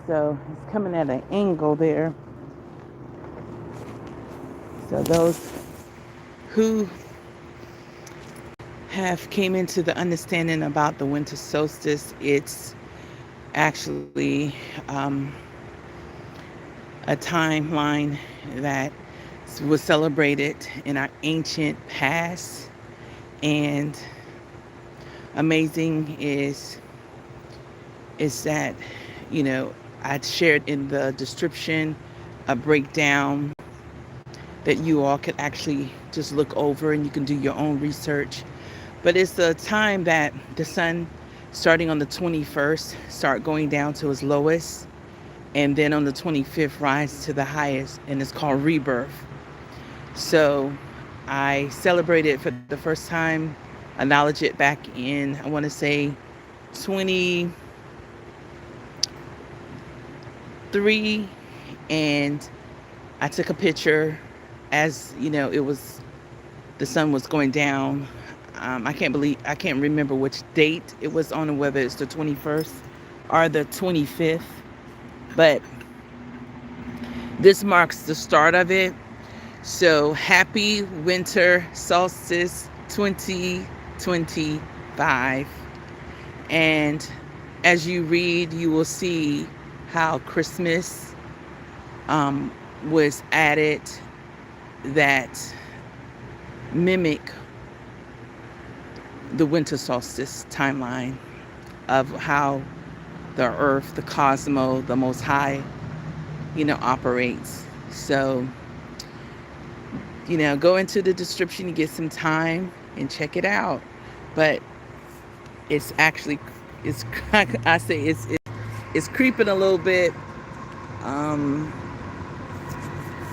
so it's coming at an angle there. So those who have came into the understanding about the winter solstice, it's actually a timeline that was celebrated in our ancient past. And amazing is that, I shared in the description a breakdown that you all could actually just look over, and you can do your own research. But it's the time that the sun, starting on the 21st, start going down to its lowest, and then on the 25th rise to the highest, and it's called rebirth. So I celebrated for the first time, acknowledge it back in, I want to say 23, and I took a picture as it was, the sun was going down. I can't remember which date it was on, and whether it's the 21st or the 25th, but this marks the start of it. So happy Winter Solstice 2025. And as you read, you will see how Christmas was added that mimic the winter solstice timeline of how the earth, the cosmos, the most high, operates. So, go into the description, you get some time and check it out. But it's actually, I say it's creeping a little bit.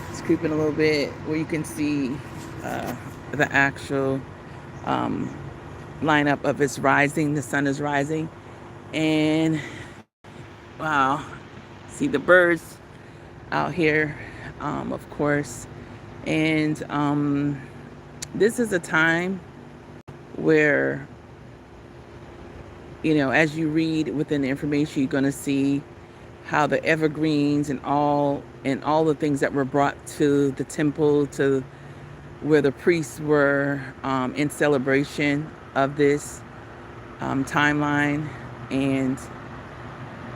It's creeping a little bit where you can see the actual lineup of its rising. The sun is rising, and wow, see the birds out here, of course. And this is a time where, as you read within the information, you're going to see how the evergreens and all the things that were brought to the temple, to where the priests were in celebration of this timeline. And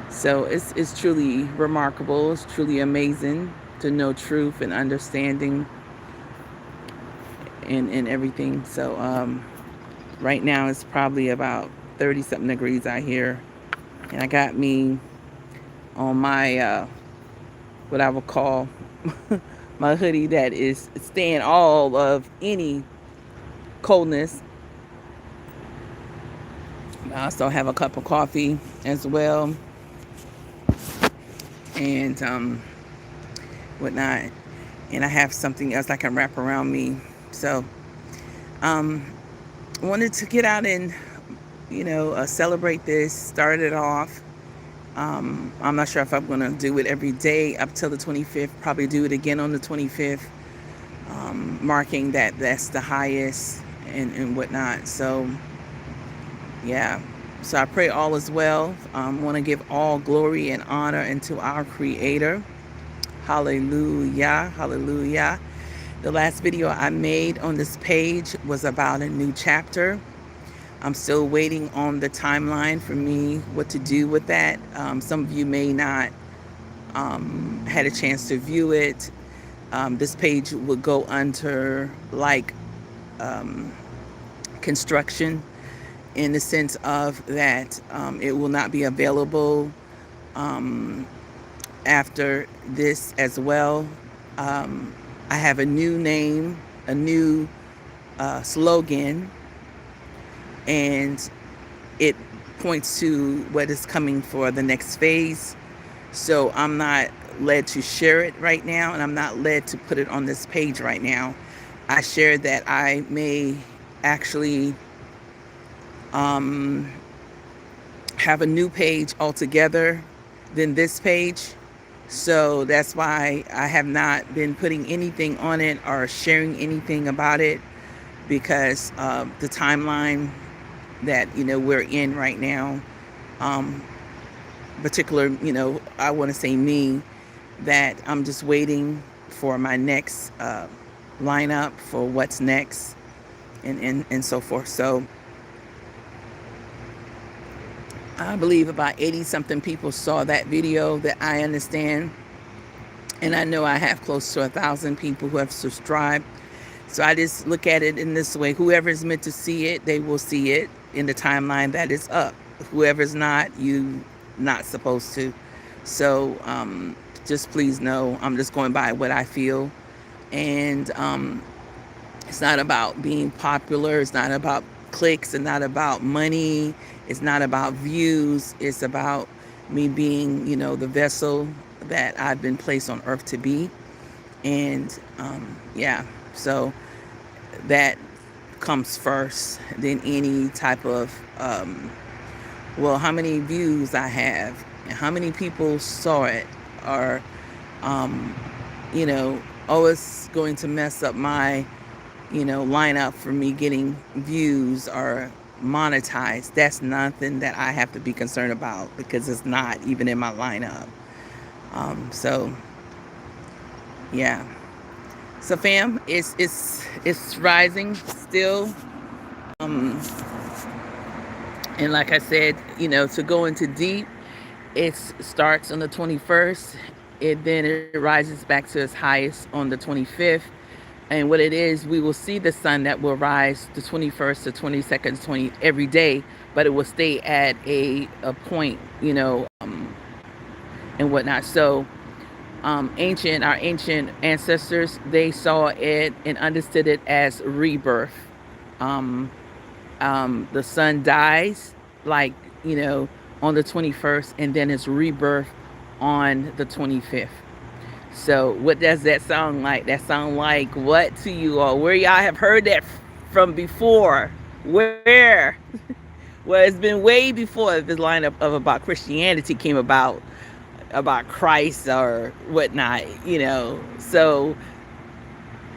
so it's truly remarkable. It's truly amazing to know truth and understanding and everything. So right now it's probably about 30 something degrees out here, and I got me on my what I would call my hoodie that is staying all of any coldness. I also have a cup of coffee as well, and whatnot. And I have something else I can wrap around me. So wanted to get out and celebrate this, start it off. I'm not sure if I'm going to do it every day up till the 25th. Probably do it again on the 25th, marking that's the highest and whatnot. So, yeah. So I pray all is well. Want to give all glory and honor unto our Creator. Hallelujah. Hallelujah. The last video I made on this page was about a new chapter. I'm still waiting on the timeline for me, what to do with that. Some of you may not had a chance to view it. This page would go under like construction, in the sense of that it will not be available after this as well. I have a new name, a new slogan, and it points to what is coming for the next phase. So I'm not led to share it right now, and I'm not led to put it on this page right now. I shared that I may actually have a new page altogether than this page. So that's why I have not been putting anything on it or sharing anything about it, because of the timeline that we're in right now. Particular I want to say me, that I'm just waiting for my next lineup for what's next, and so forth. So I believe about 80 something people saw that video, that I understand. And I know I have close to 1,000 people who have subscribed. So I just look at it in this way. Whoever is meant to see it, they will see it in the timeline that is up. Whoever's not, you not supposed to. So just please know, I'm just going by what I feel. And it's not about being popular. It's not about clicks. It's not about money. It's not about views. It's about me being, the vessel that I've been placed on earth to be. And yeah, so that comes first than any type of, how many views I have, and how many people saw it, or, oh, it's going to mess up my, lineup for me getting views or monetized. That's nothing that I have to be concerned about, because it's not even in my lineup. So yeah. So fam, it's rising still. And like I said, to go into deep, it starts on the 21st. Then it rises back to its highest on the 25th. And what it is, we will see the sun that will rise the 21st, the 22nd, 20 every day, but it will stay at a point, and whatnot. So our ancient ancestors, they saw it and understood it as rebirth. The sun dies, like, on the 21st, and then it's rebirth on the 25th. So what does that sound like? That sound like what to you all? Where y'all have heard that from before? Where? Well, it's been way before this lineup of about Christianity came about Christ or whatnot, So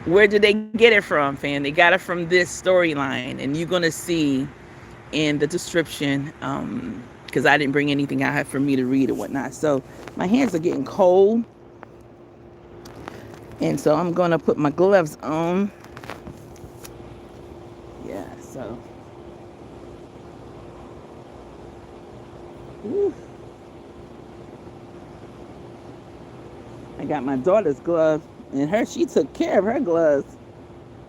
where did they get it from, fam? They got it from this storyline, and you're gonna see in the description, because I didn't bring anything out for me to read or whatnot. So my hands are getting cold, and so I'm gonna put my gloves on. Yeah, so. Whew. I got my daughter's gloves, and she took care of her gloves.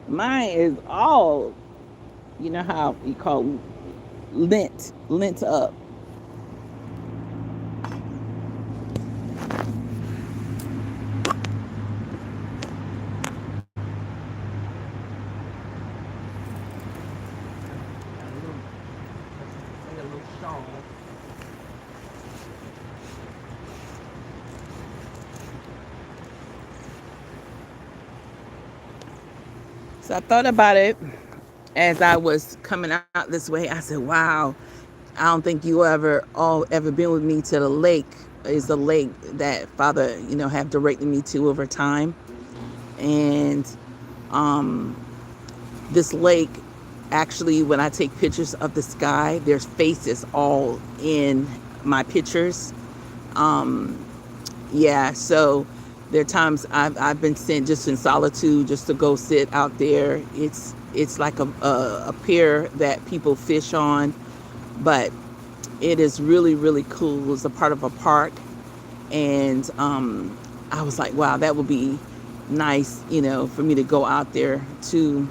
Mine is all, how you call lint up. So I thought about it as I was coming out this way. I said, wow, I don't think you ever been with me to the lake. Is the lake that Father, have directed me to over time. And this lake, actually, when I take pictures of the sky, there's faces all in my pictures. Yeah, so there are times I've been sent just in solitude, just to go sit out there. It's like a pier that people fish on, but it is really, really cool. It's a part of a park, and I was like, wow, that would be nice, for me to go out there too,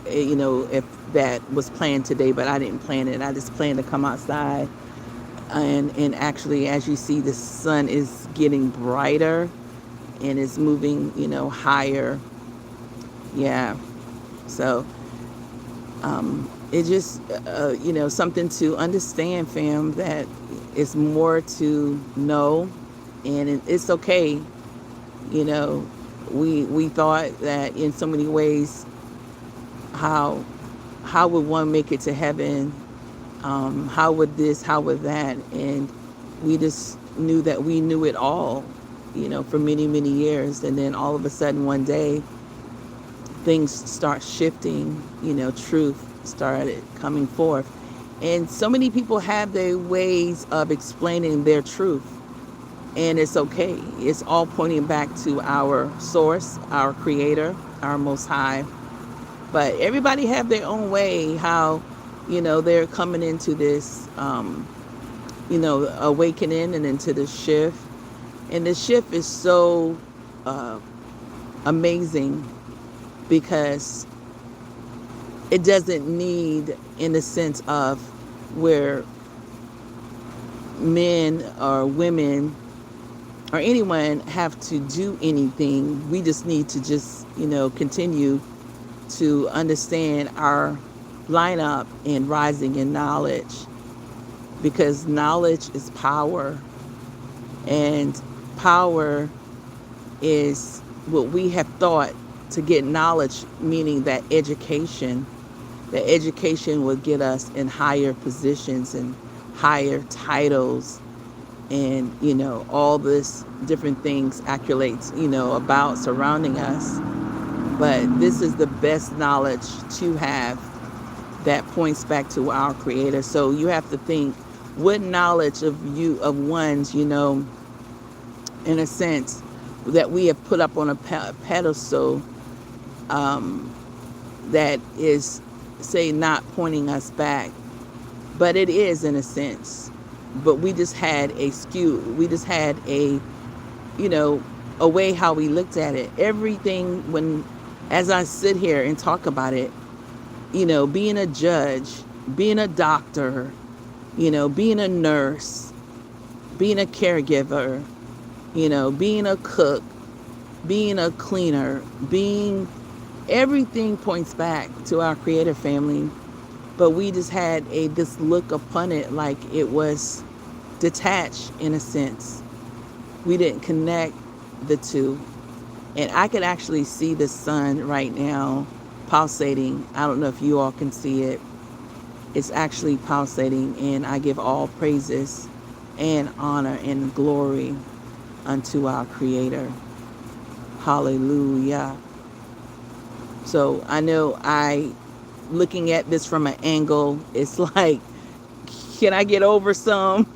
if that was planned today, but I didn't plan it. I just planned to come outside, and actually, as you see, the sun is getting brighter and it's moving, higher. Yeah. So it just, something to understand, fam, that it's more to know, and it's okay. We thought that in so many ways, how would one make it to heaven? How would this? How would that? And we just knew that we knew it all, for many, many years. And then all of a sudden one day, things start shifting, truth started coming forth. And so many people have their ways of explaining their truth. And it's okay. It's all pointing back to our source, our creator, our most high. But everybody have their own way how, they're coming into this, awakening and into the shift. And the shift is so uh, amazing because it doesn't need, in the sense of where men or women or anyone have to do anything. We just need to just, continue to understand our lineup and rising in knowledge, because knowledge is power, and power is what we have thought to get knowledge, meaning that education will get us in higher positions and higher titles, and all this different things, accolades, about surrounding us. But this is the best knowledge to have that points back to our creator. So you have to think, what knowledge of one's, in a sense, that we have put up on a pedestal, that is, say, not pointing us back, but it is, in a sense. But we just had we just had a way how we looked at it. Everything, as I sit here and talk about it, being a judge, being a doctor, being a nurse, being a caregiver, being a cook, being a cleaner, everything points back to our creator family. But we just had this look upon it like it was detached, in a sense. We didn't connect the two. And I could actually see the sun right now pulsating. I don't know if you all can see it. It's actually pulsating, and I give all praises and honor and glory unto our creator. Hallelujah. So I know looking at this from an angle, it's like, can I get over some?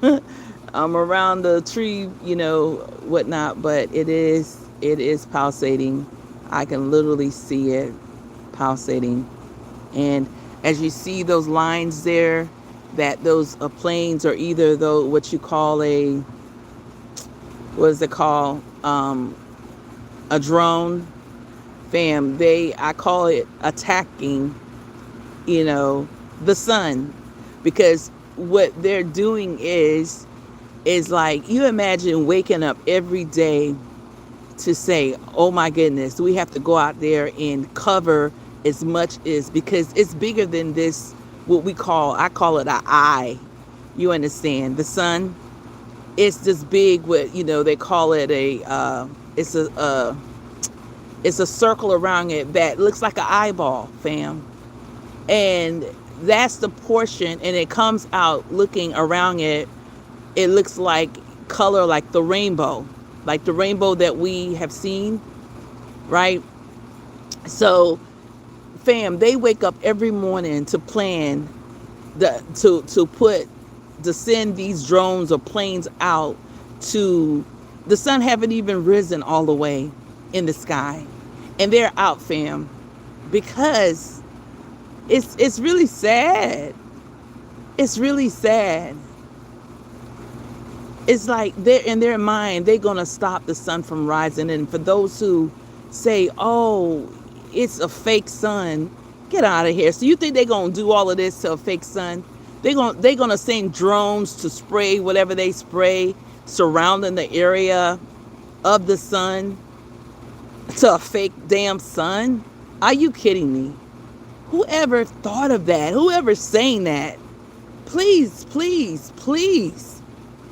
I'm around the tree, whatnot, but it is pulsating. I can literally see it pulsating. And as you see those lines there, that those planes are either what you call what is it called? A drone, fam. I call it attacking, the sun, because what they're doing is like, you imagine waking up every day to say, oh my goodness, we have to go out there and cover as much as, because it's bigger than this, I call it an eye. You understand? The sun, it's this big, they call it it's a circle around it that looks like an eyeball, fam. And that's the portion, and it comes out looking around it. It looks like color, like the rainbow that we have seen, right? So, fam, they wake up every morning to plan to send these drones or planes out to the sun. Haven't even risen all the way in the sky, and they're out, fam, because it's really sad. It's really sad. It's like they're in their mind, they're going to stop the sun from rising. And for those who say, oh, it's a fake sun, get out of here. So you think they're going to do all of this to a fake sun? They're going to send drones to spray whatever they spray surrounding the area of the sun to a fake damn sun? Are you kidding me? Whoever thought of that, whoever's saying that, please, please, please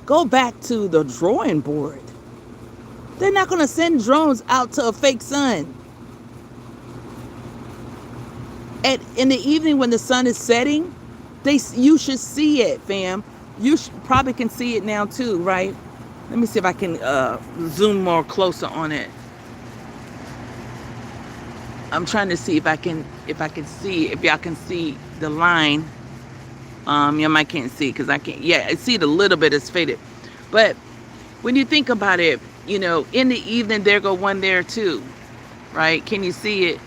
go back to the drawing board. They're not going to send drones out to a fake sun. In the evening when the sun is setting, you should see it, fam. You probably can see it now too, right? Let me see if I can zoom more closer on it. I'm trying to see if y'all can see the line. You might can't see because I can't. Yeah, I see it a little bit. It's faded, but When you think about it, in the evening there go one there too, right? Can you see it?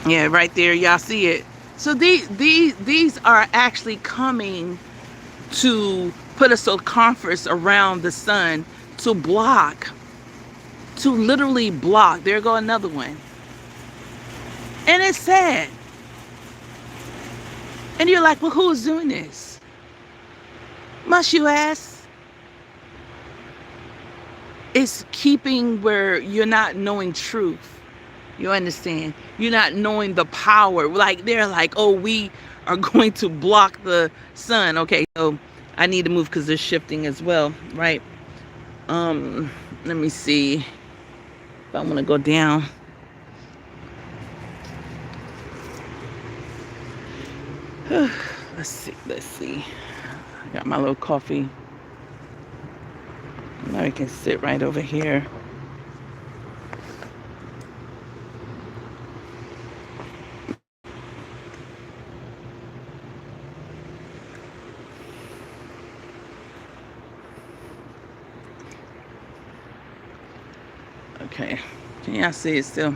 Yeah, right there. Y'all see it. So these are actually coming to put a circumference around the sun to block, to literally block. There go another one. And it's sad. And you're like, well, who's doing this? Must you ask? It's keeping where you're not knowing truth. You understand? You're not knowing the power. Like they're like, oh, we are going to block the sun. Okay, so I need to move because they're shifting as well, right? Let me see if I want to go down. Let's see. I got my little coffee. Now we can sit right over here. Okay, can y'all see it still?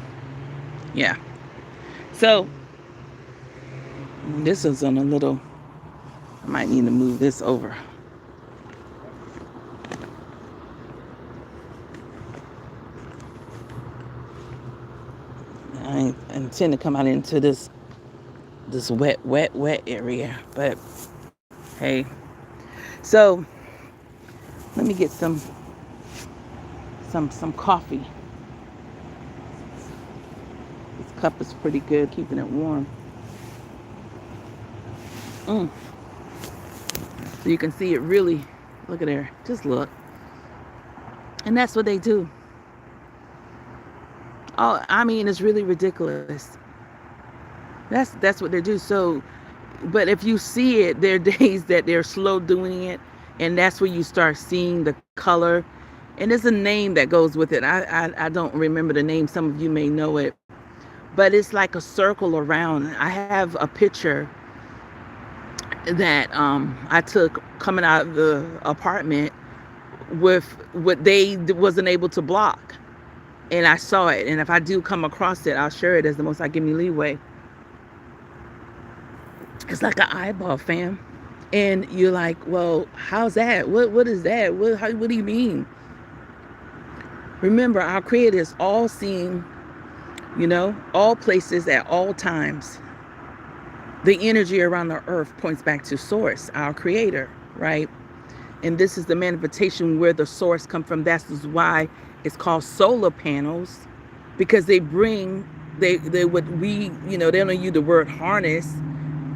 Yeah. So this is on a little, I might need to move this over. I intend to come out into this wet area, but hey. So let me get some coffee. This cup is pretty good, keeping it warm. So you can see it really. Look at there. Just look. And that's what they do. Oh, I mean, it's really ridiculous. That's what they do. So, but if you see it, there are days that they're slow doing it, and that's where you start seeing the color. And there's a name that goes with it. I don't remember the name. Some of you may know it, but it's like a circle around. I have a picture that I took coming out of the apartment with what they wasn't able to block, and I saw it. And if I do come across it, I'll share it as the most I give me leeway. It's like an eyeball, fam. And you're like, well, how's that? What is that? What do you mean? Remember, our Creator is all seeing, all places at all times. The energy around the earth points back to Source, our Creator, right? And this is the manifestation where the source comes from. That's why it's called solar panels, because they bring, they don't use the word harness.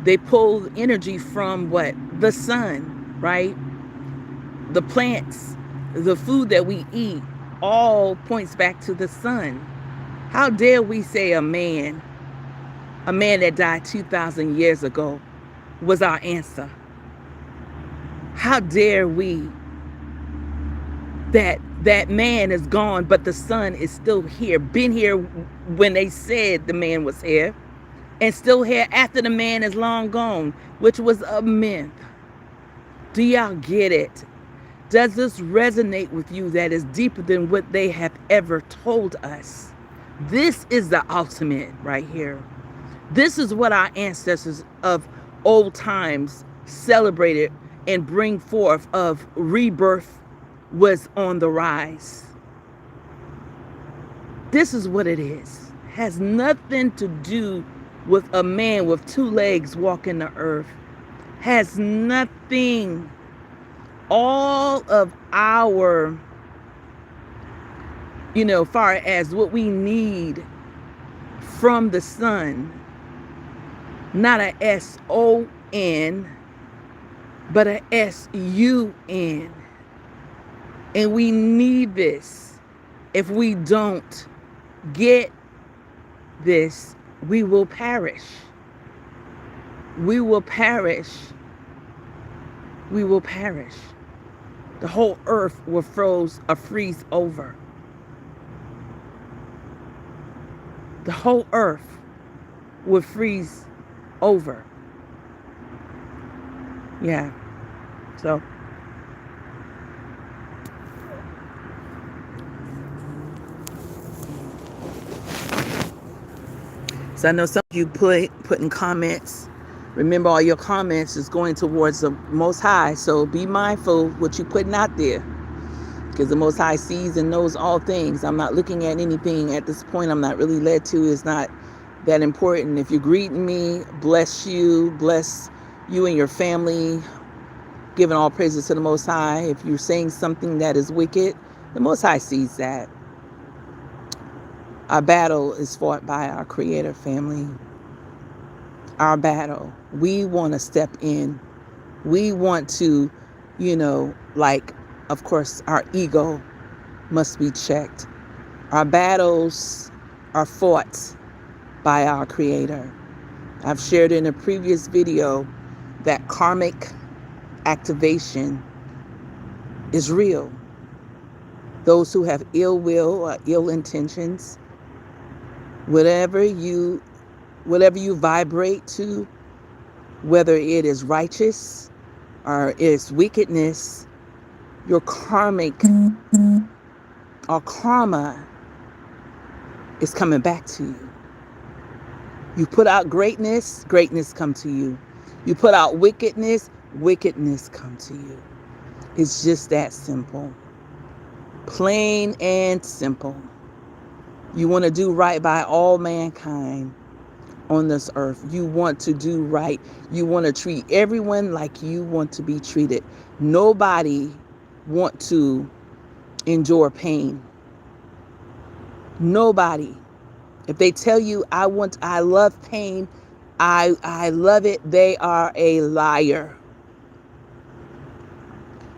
They pull energy from what? The sun, right? The plants, the food that we eat, all points back to the sun. How dare we say a man that died 2,000 years ago was our answer? How dare we that man is gone, but the sun is still here, been here when they said the man was here, and still here after the man is long gone, which was a myth. Do y'all get it? Does this resonate with you that is deeper than what they have ever told us? This is the ultimate right here. This is what our ancestors of old times celebrated and bring forth of rebirth was on the rise. This is what it is. Has nothing to do with a man with two legs walking the earth. Has nothing. All of our, far as what we need from the sun, not a S-O-N, but a S-U-N. And we need this. If we don't get this, we will perish. We will perish. We will perish. The whole earth will freeze over. The whole earth will freeze over. Yeah. So, so I know some of you put in comments. Remember, all your comments is going towards the Most High. So be mindful what you're putting out there, because the Most High sees and knows all things. I'm not looking at anything at this point. I'm not really led to. It's not that important. If you're greeting me, bless you and your family, giving all praises to the Most High. If you're saying something that is wicked, the Most High sees that. Our battle is fought by our Creator, family. Our battle. We want to step in. We want to, like, of course, our ego must be checked. Our battles are fought by our Creator. I've shared in a previous video that karmic activation is real. Those who have ill will or ill intentions, whatever you vibrate to, whether it is righteous or it's wickedness, your karmic or karma is coming back to you. You put out greatness, greatness come to you. You put out wickedness, wickedness come to you. It's just that simple. Plain and simple. You want to do right by all mankind on this earth. You want to do right. You want to treat everyone like you want to be treated. Nobody want to endure pain. Nobody. If they tell you I love pain, I love it, they are a liar.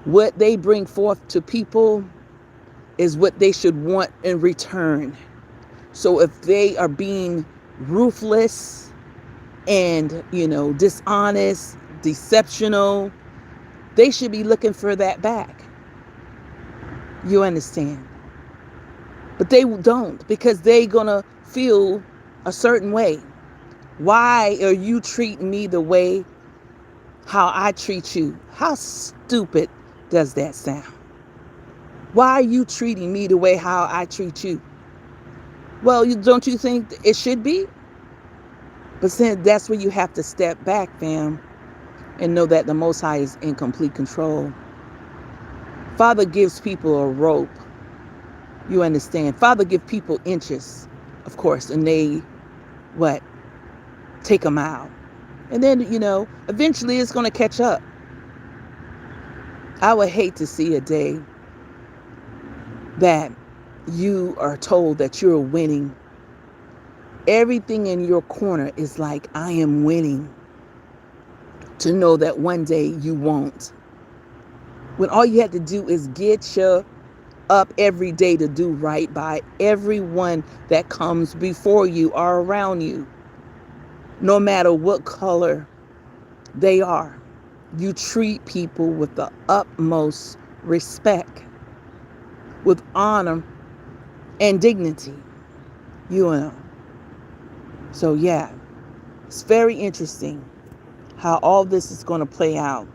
What they bring forth to people is what they should want in return. So if they are being ruthless and, dishonest, deceptional, they should be looking for that back. You understand? But they don't, because they gonna feel a certain way. Why are you treating me the way how I treat you? How stupid does that sound? Why are you treating me the way how I treat you? Well, don't you think it should be? But then that's where you have to step back, fam, and know that the Most High is in complete control. Father gives people a rope. You understand? Father gives people inches, of course, and they, take them out. And then, eventually it's going to catch up. I would hate to see a day that you are told that you're winning. Everything in your corner is like, I am winning. To know that one day you won't. When all you have to do is get your up every day to do right by everyone that comes before you or around you. No matter what color they are. You treat people with the utmost respect, with honor and dignity. You know. So yeah, it's very interesting how all this is going to play out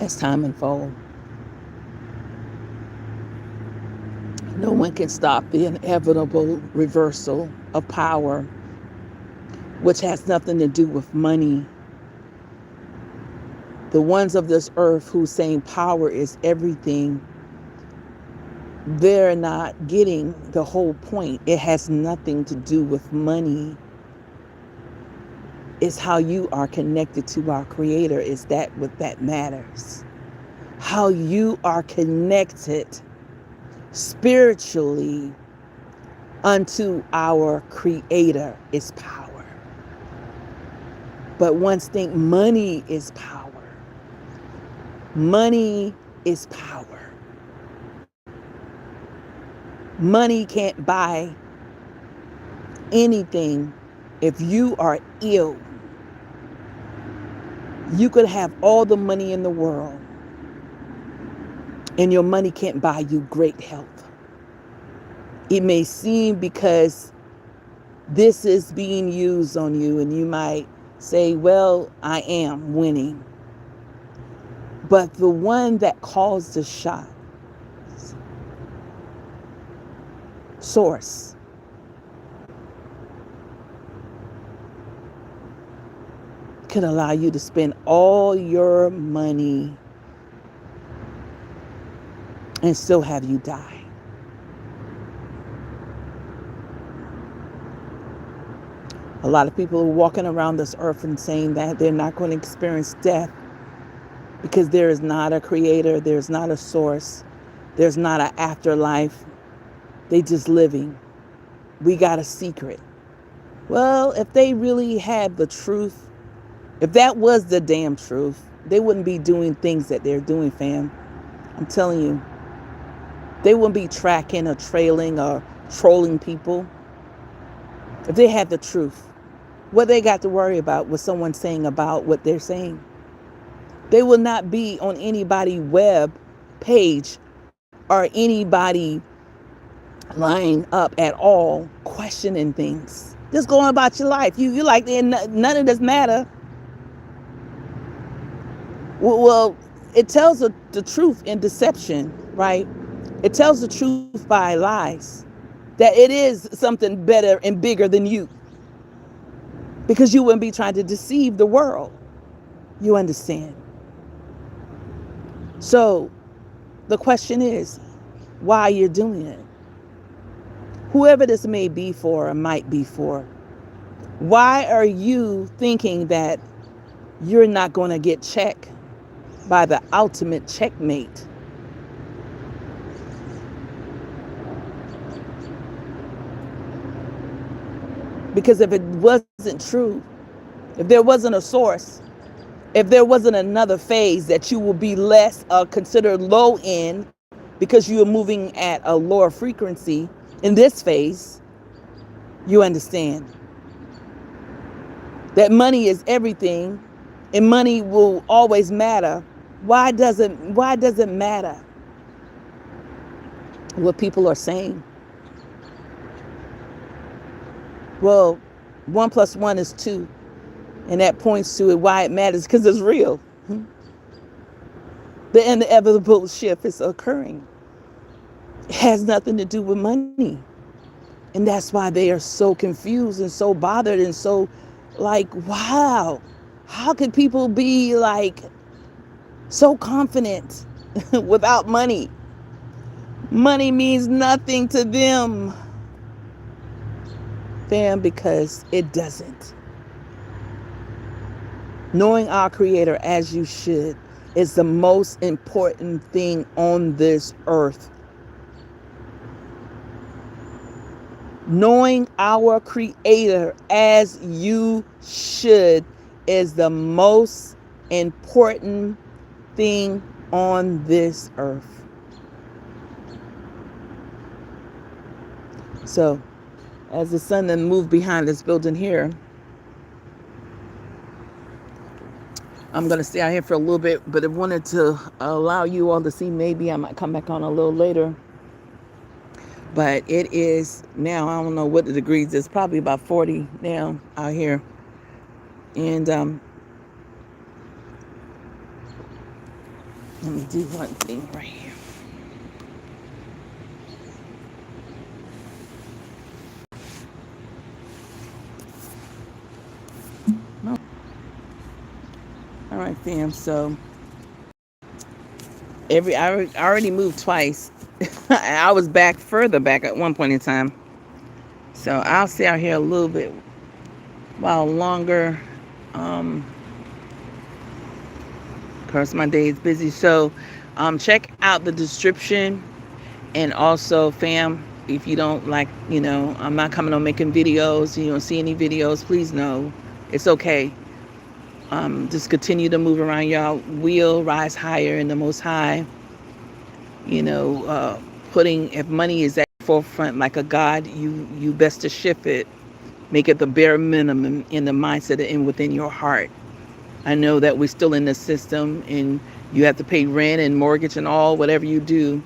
as time unfolds. No one can stop the inevitable reversal of power, which has nothing to do with money. The ones of this earth who saying power is everything, they're not getting the whole point. It has nothing to do with money. It's how you are connected to our Creator. Is that what that matters? How you are connected spiritually unto our Creator is power. But once think money is power. Money is power. Money can't buy anything. If you are ill, you could have all the money in the world, and your money can't buy you great health. It may seem because this is being used on you, and you might say, well, I am winning. But the one that calls the shot, source, could allow you to spend all your money and still have you die. A lot of people are walking around this earth and saying that they're not going to experience death because there is not a creator, there's not a source, there's not an afterlife. They just living. We got a secret. Well, if they really had the truth, if that was the damn truth, they wouldn't be doing things that they're doing, fam. I'm telling you. They wouldn't be tracking or trailing or trolling people. If they had the truth, what they got to worry about what someone's saying about what they're saying. They will not be on anybody's web page or anybody line up at all questioning things. Just going about your life. You like none of this matter. Well, it tells the truth in deception, right? It tells the truth by lies. That it is something better and bigger than you. Because you wouldn't be trying to deceive the world. You understand? So the question is, why you're doing it? Whoever this may be for or might be for, why are you thinking that you're not going to get checked by the ultimate checkmate? Because if it wasn't true, if there wasn't a source, if there wasn't another phase that you will be less considered low in because you are moving at a lower frequency in this phase, you understand that money is everything and money will always matter. Why does it matter what people are saying? Well, 1 + 1 is 2. And that points to it why it matters, because it's real. The inevitable shift is occurring. It has nothing to do with money. And that's why they are so confused and so bothered and so like, wow, how could people be like so confident without money? Money means nothing to them, fam, because it doesn't. Knowing our Creator as you should is the most important thing on this earth. Knowing our Creator as you should is the most important thing on this earth. So, as the sun then moved behind this building here, I'm going to stay out here for a little bit, but I wanted to allow you all to see. Maybe I might come back on a little later. But it is now, I don't know what the degrees is, probably about 40 now out here. And let me do one thing right here. Oh. All right, fam. So I already moved twice. I was further back at one point in time. So I'll stay out here a little bit while longer. Of course, my day is busy. So check out the description. And also, fam, if you don't like, I'm not coming on making videos. You don't see any videos, please know. It's okay. Just continue to move around. Y'all will rise higher in the Most High. Putting, if money is at the forefront like a god, you best to shift it. Make it the bare minimum in the mindset and within your heart. I know that we're still in the system and you have to pay rent and mortgage and all, whatever you do.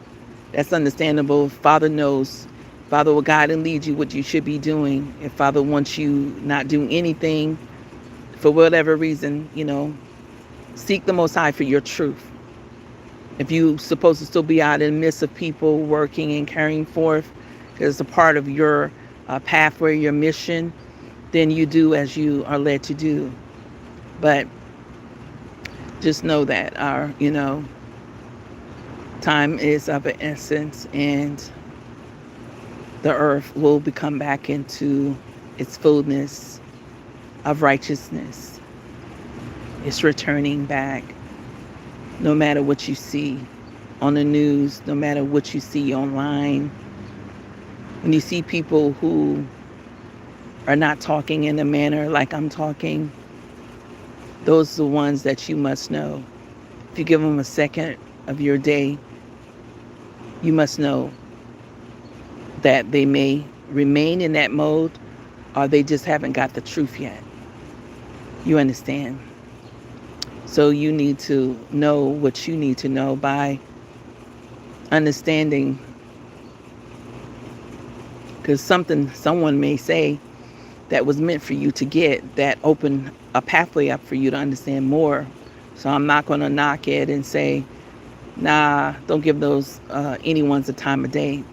That's understandable. Father knows. Father will guide and lead you what you should be doing. If Father wants you not doing anything, for whatever reason, seek the Most High for your truth. If you're supposed to still be out in the midst of people working and carrying forth as a part of your pathway, your mission, then you do as you are led to do. But just know that our, time is of an essence, and the earth will become back into its fullness of righteousness. It's returning back. No matter what you see on the news, no matter what you see online, when you see people who are not talking in a manner like I'm talking, those are the ones that you must know. If you give them a second of your day, you must know that they may remain in that mode, or they just haven't got the truth yet. You understand? So you need to know what you need to know by understanding, because someone may say that was meant for you to get, that open a pathway up for you to understand more. So I'm not going to knock it and say, nah, don't give those anyone's a time of day.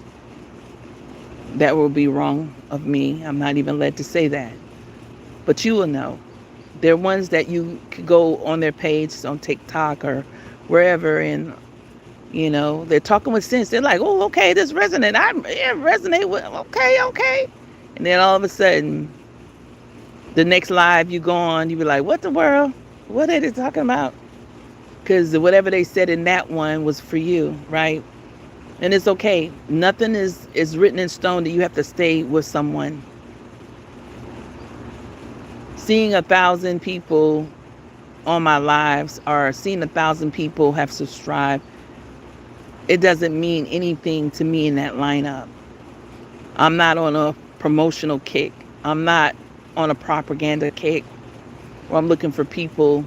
That will be wrong of me. I'm not even led to say that. But you will know. There are ones that you could go on their page on TikTok or wherever, and they're talking with sense. They're like, oh, okay, this resonate. I resonate with, okay. And then all of a sudden, the next live you go on, you be like, what the world? What are they talking about? Because whatever they said in that one was for you, right? And it's okay. Nothing is written in stone that you have to stay with someone. Seeing 1,000 people on my lives, or seeing 1,000 people have subscribed, it doesn't mean anything to me in that lineup. I'm not on a promotional kick. I'm not on a propaganda kick where I'm looking for people,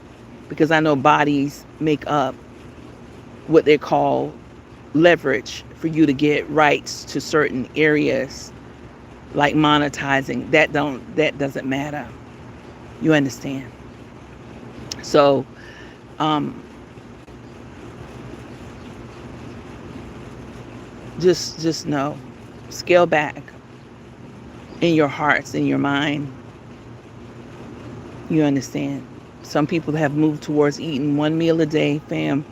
because I know bodies make up what they call leverage for you to get rights to certain areas, like monetizing. That doesn't matter. You understand? So just know, scale back in your hearts, in your mind. You understand? Some people have moved towards eating one meal a day, fam.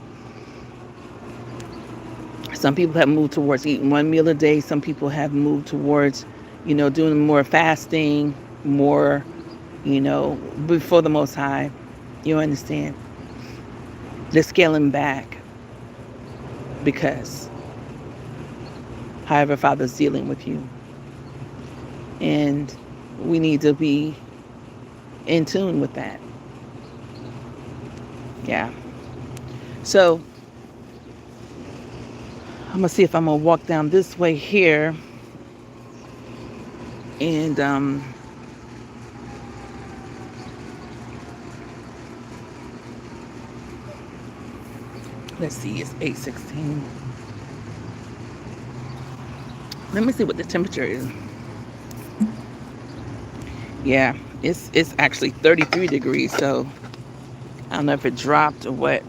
Some people have moved towards eating one meal a day. Some people have moved towards, doing more fasting, more, before the Most High. You understand? They're scaling back because however Father's dealing with you. And we need to be in tune with that. Yeah. So I'm gonna see if I'm gonna walk down this way here, and let's see, it's 8:16. Let me see what the temperature is. Yeah, it's actually 33 degrees, so I don't know if it dropped or what.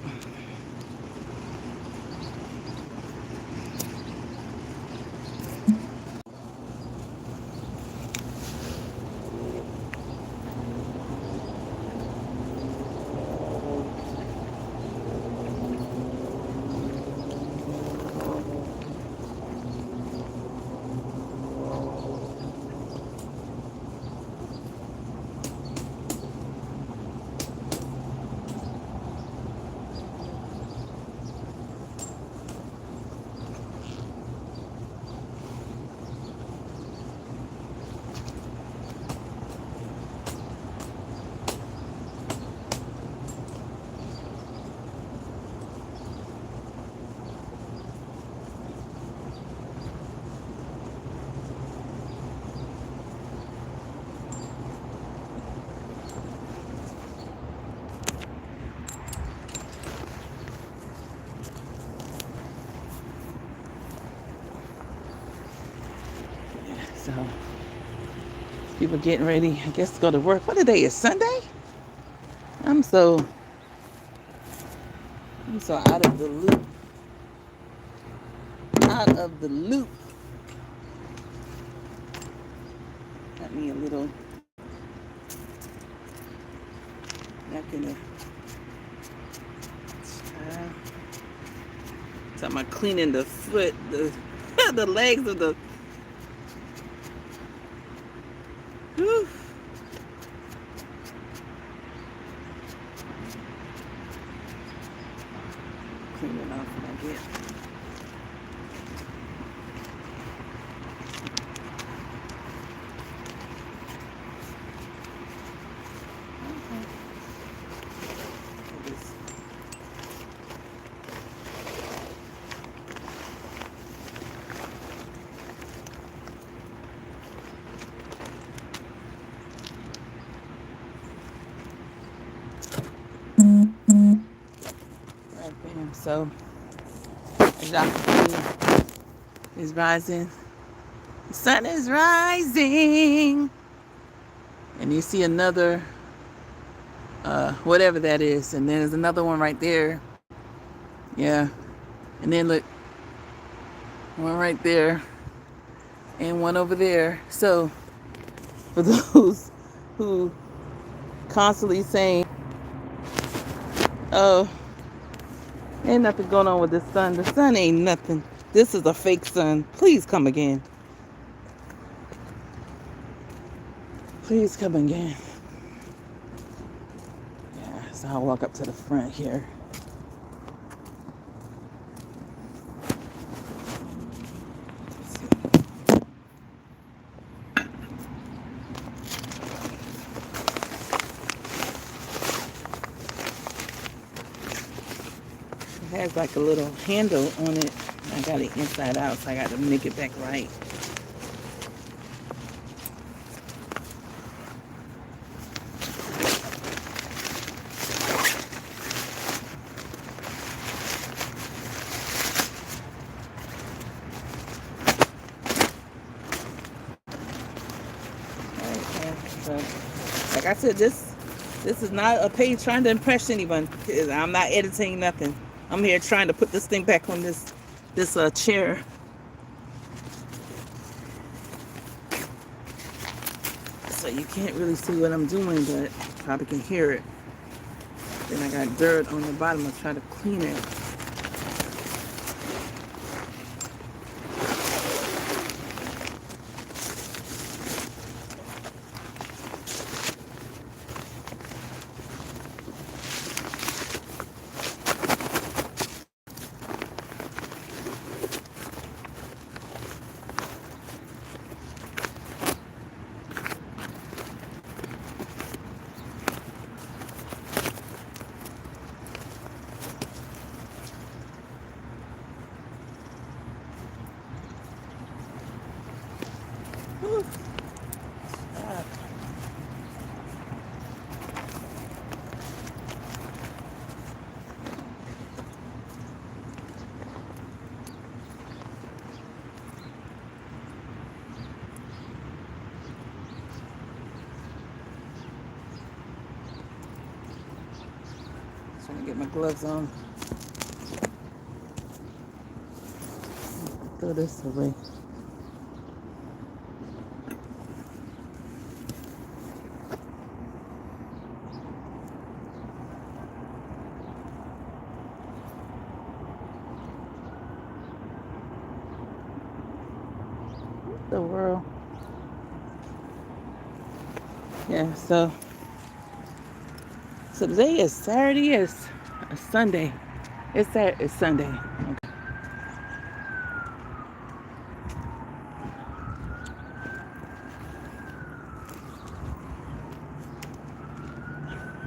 So people getting ready, I guess, to go to work. What today is? Sunday? I'm so I'm so out of the loop. Out of the loop. Got me a little napkin of talking about cleaning the foot, the the legs of the whew. Clean it off when I get. Right, bam. So as y'all can see, it's rising. The sun is rising. And you see another whatever that is. And then there's another one right there. Yeah. And then look, one right there. And one over there. So for those who constantly saying, oh, ain't nothing going on with the sun. The sun ain't nothing. This is a fake sun. Please come again. Please come again. Yeah, so I'll walk up to the front here. It has like a little handle on it. I got it inside out, so I got to make it back right. So, like I said, this is not a page trying to impress anyone. I'm not editing nothing. I'm here trying to put this thing back on this chair. So you can't really see what I'm doing, but probably can hear it. Then I got dirt on the bottom. I'll try to clean it. Trying to get my gloves on. Throw this away. What the world? Yeah, so today is Saturday, it's a Sunday. It's Sunday. Okay.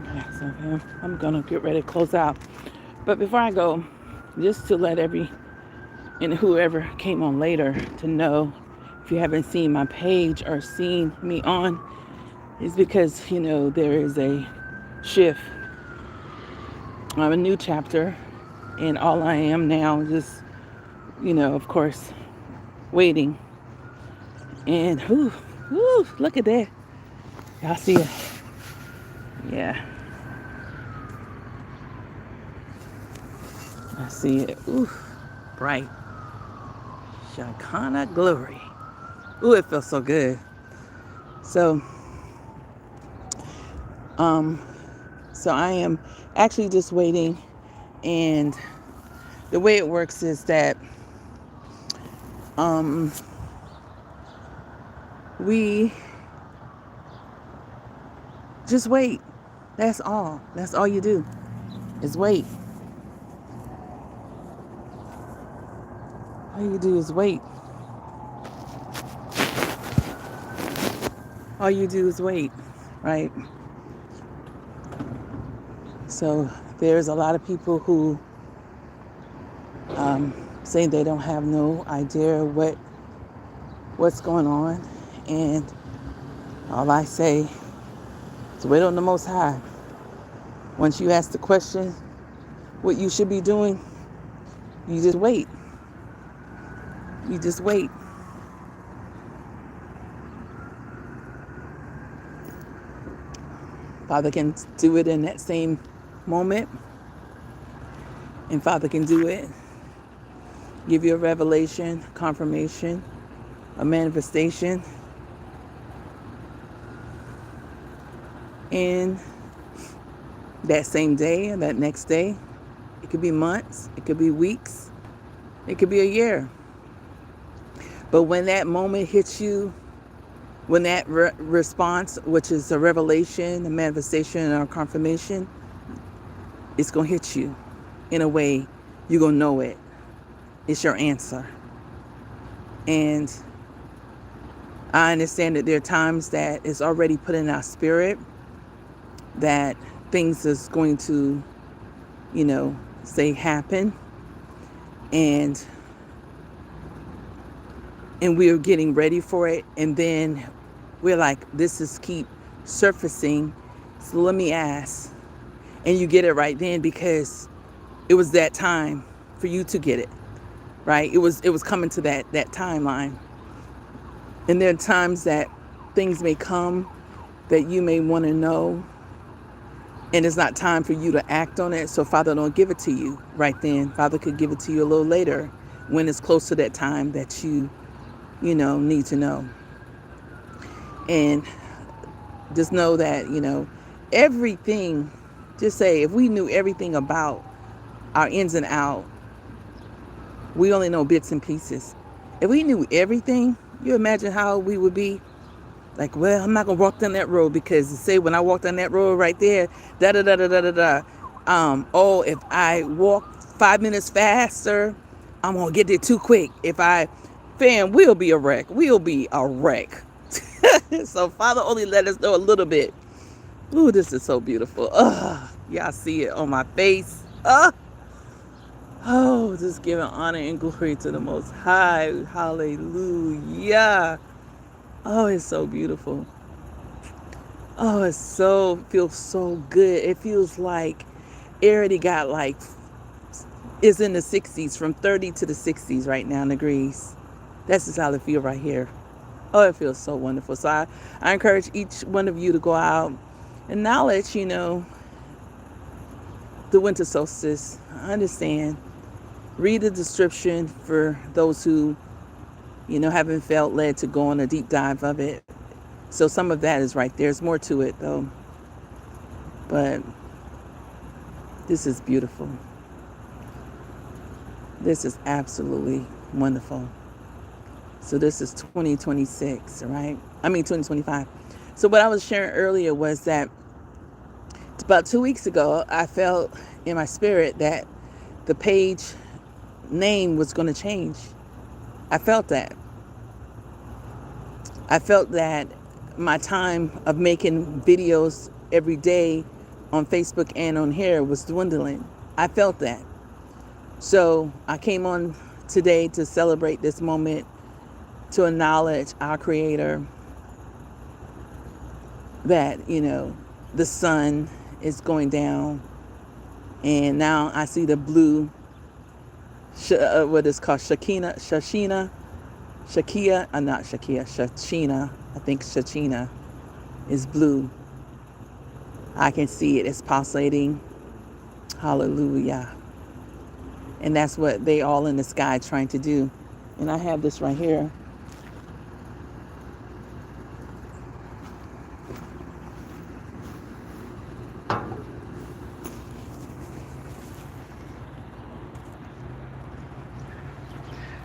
Okay, so I'm gonna get ready to close out. But before I go, just to let and whoever came on later to know, if you haven't seen my page or seen me on, is because, there is a shift. I'm a new chapter, and all I am now is just, of course, waiting. And look at that. Y'all see it? Yeah. see it. Ooh, bright. Shekinah glory. Ooh, it feels so good. So, um, so I am actually just waiting, and the way it works is that we just wait. That's all. That's all you do is wait. All you do is wait. All you do is wait, right? So there's a lot of people who say they don't have no idea what's going on, and all I say is wait on the Most High. Once you ask the question, what you should be doing, you just wait. You just wait. Father can do it in that same moment, and Father can do it, give you a revelation, confirmation, a manifestation, in that same day or that next day. It could be months, it could be weeks, it could be a year. But when that moment hits you, when that response, which is a revelation, a manifestation, or a confirmation, it's going to hit you in a way you're going to know it. It's your answer. And I understand that there are times that it's already put in our spirit that things is going to, say happen. And we're getting ready for it. And then we're like, this is keep surfacing. So let me ask. And you get it right then because it was that time for you to get it, right? It was coming to that timeline. And there are times that things may come that you may want to know, and it's not time for you to act on it. So Father don't give it to you right then. Father could give it to you a little later when it's close to that time that you need to know. And just know that, everything, just say, if we knew everything about our ins and out, we only know bits and pieces. If we knew everything, you imagine how we would be. Like, well, I'm not going to walk down that road because say when I walk down that road right there, da-da-da-da-da-da-da. If I walk 5 minutes faster, I'm going to get there too quick. We'll be a wreck. We'll be a wreck. So Father only let us know a little bit. Ooh, this is so beautiful. Y'all see it on my face. Just giving honor and glory to the Most High. Hallelujah. Oh, it's so beautiful. Oh, feels so good. It feels like it already got it's in the 60s, from 30 to the 60s right now in degrees. That's just how it feels right here. Oh, it feels so wonderful. So I encourage each one of you to go out and acknowledge, the winter solstice. I understand. Read the description for those who, haven't felt led to go on a deep dive of it. So some of that is right there. There's more to it, though. But this is beautiful. This is absolutely wonderful. So this is 2026, right? 2025. So what I was sharing earlier was that about 2 weeks ago, I felt in my spirit that the page name was going to change. I felt that. I felt that my time of making videos every day on Facebook and on here was dwindling. I felt that. So I came on today to celebrate this moment, to acknowledge our Creator, that, the sun is going down. And now I see the blue, what is called Shakina, Shachina. I think Shachina is blue. I can see it. It's pulsating. Hallelujah. And that's what they all in the sky trying to do. And I have this right here.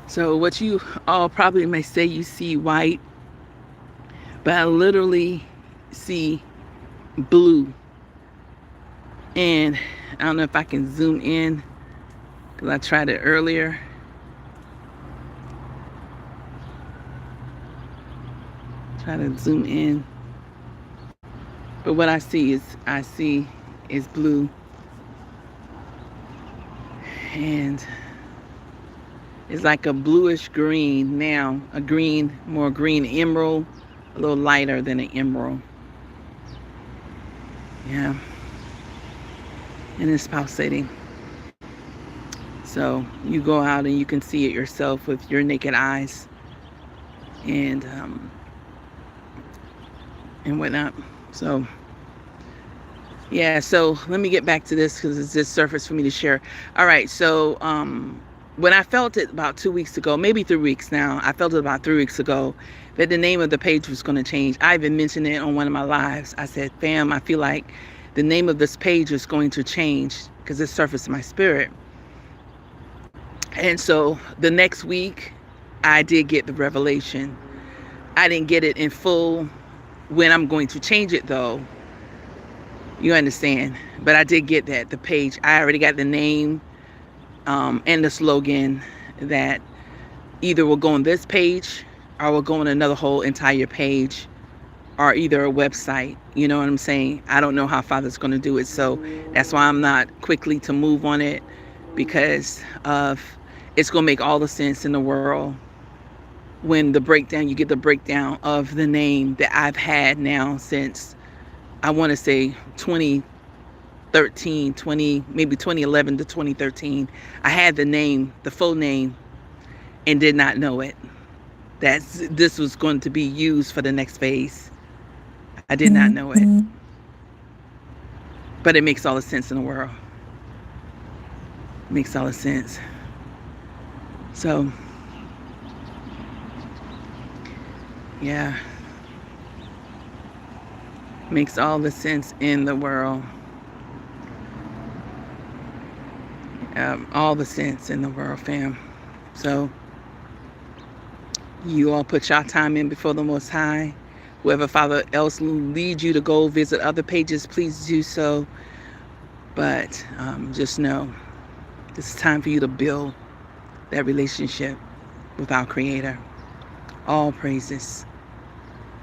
So what you all probably may say you see white, but I literally see blue. And I don't know if I can zoom in because I tried it earlier. Try to zoom in. But what I see is blue. And it's like a bluish green now, a green, more green emerald, a little lighter than an emerald. Yeah. And it's pulsating. So you go out and you can see it yourself with your naked eyes and whatnot. So yeah, so let me get back to this because it's just surface for me to share. All right, so when I felt it about 2 weeks ago, maybe 3 weeks now, I felt it about 3 weeks ago that the name of the page was going to change. I even mentioned it on one of my lives. I said, fam, I feel like the name of this page is going to change because it surfaced my spirit. And so the next week, I did get the revelation. I didn't get it in full when I'm going to change it, though. You understand? But I did get that, the page. I already got the name and the slogan that either will go on this page or will go on another whole entire page or either a website. You know what I'm saying? I don't know how Father's going to do it. So that's why I'm not quickly to move on it, because of it's going to make all the sense in the world when the breakdown, you get the breakdown of the name that I've had now since, I want to say 2013, maybe 2011 to 2013. I had the name, the full name, and did not know it. That this was going to be used for the next phase. I did not know it. But it makes all the sense in the world. It makes all the sense. So, yeah. Makes all the sense in the world. All the sense in the world, fam. So, you all put your time in before the Most High. Whoever Father else leads you to go visit other pages, please do so. But just know, this is time for you to build that relationship with our Creator. All praises.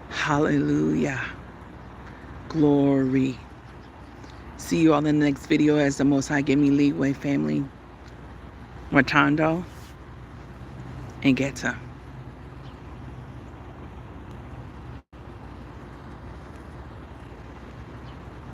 Hallelujah. Glory. See you all in the next video as the Most High give me leeway, family. Watando and Geta.